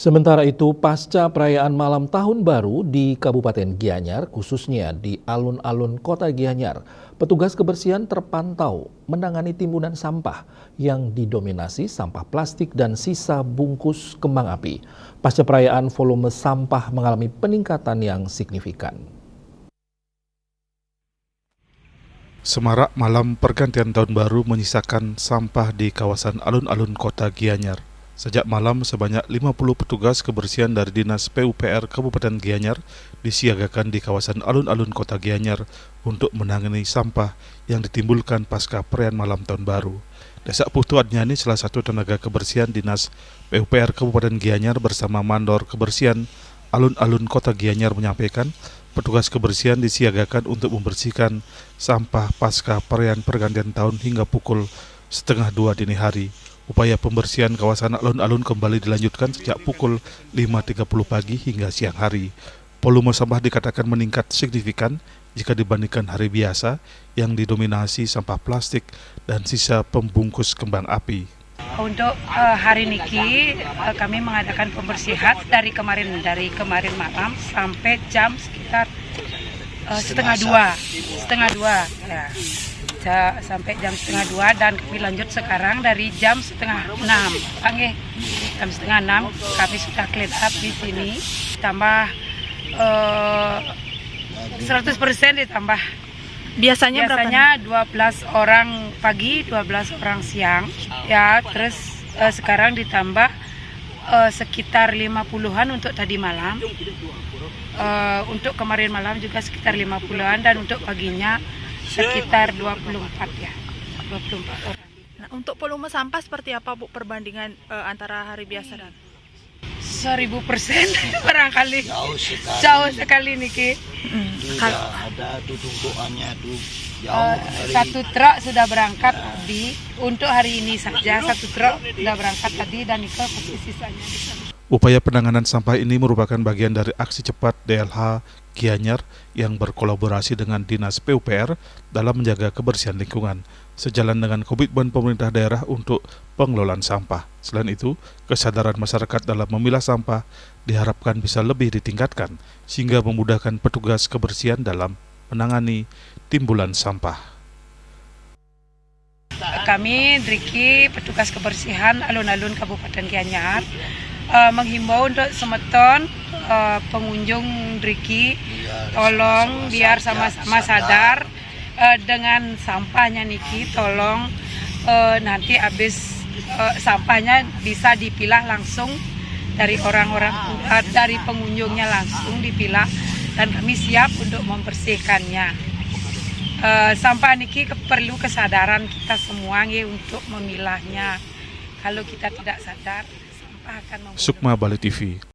Sementara itu, pasca perayaan malam tahun baru di Kabupaten Gianyar, khususnya di alun-alun kota Gianyar, petugas kebersihan terpantau menangani timbunan sampah yang didominasi sampah plastik dan sisa bungkus kembang api. Pasca perayaan, volume sampah mengalami peningkatan yang signifikan. Semarak malam pergantian tahun baru menyisakan sampah di kawasan alun-alun kota Gianyar. Sejak malam, sebanyak 50 petugas kebersihan dari Dinas PUPR Kabupaten Gianyar disiagakan di kawasan alun-alun kota Gianyar untuk menangani sampah yang ditimbulkan pasca perayaan malam tahun baru. Desak Putu Adnyani, salah satu tenaga kebersihan Dinas PUPR Kabupaten Gianyar bersama Mandor Kebersihan Alun-alun kota Gianyar menyampaikan, petugas kebersihan disiagakan untuk membersihkan sampah pasca perayaan pergantian tahun hingga pukul 1:30 dini hari. Upaya pembersihan kawasan alun-alun kembali dilanjutkan sejak pukul 5.30 pagi hingga siang hari. Volume sampah dikatakan meningkat signifikan jika dibandingkan hari biasa yang didominasi sampah plastik dan sisa pembungkus kembang api. Untuk hari niki kami mengadakan pembersihan dari kemarin malam sampai jam sekitar setengah dua ya. Sampai jam 5:30 dan kami lanjut sekarang dari jam 5:30. Jam 5:30 kami sudah clean up di sini, tambah 100% ditambah. Biasanya 12 orang pagi, 12 orang siang, ya. Terus sekarang ditambah sekitar 50-an untuk tadi malam. Untuk kemarin malam juga sekitar 50-an dan untuk paginya sekitar 24 ya. 24 orang. Nah, untuk volume sampah seperti apa Bu perbandingan antara hari biasa dan 1000% barangkali. Jauh sekali niki. Kalau ada tumpukannya tuh jauh. Satu truk sudah berangkat tadi. Untuk hari ini saja satu truk sudah berangkat tadi dan itu pasti sisanya di sana. Upaya penanganan sampah ini merupakan bagian dari aksi cepat DLH Gianyar yang berkolaborasi dengan Dinas PUPR dalam menjaga kebersihan lingkungan, sejalan dengan komitmen pemerintah daerah untuk pengelolaan sampah. Selain itu, kesadaran masyarakat dalam memilah sampah diharapkan bisa lebih ditingkatkan sehingga memudahkan petugas kebersihan dalam menangani timbulan sampah. Kami Driki, petugas kebersihan alun-alun Kabupaten Gianyar, menghimbau untuk semeton pengunjung Driki, tolong biar sama-sama sadar dengan sampahnya niki, tolong nanti habis sampahnya bisa dipilah langsung dari dari pengunjungnya langsung dipilah dan kami siap untuk membersihkannya. Sampah niki perlu kesadaran kita semua untuk memilahnya. Kalau kita tidak sadar, sampah akan membunuh. Sukma Bali TV.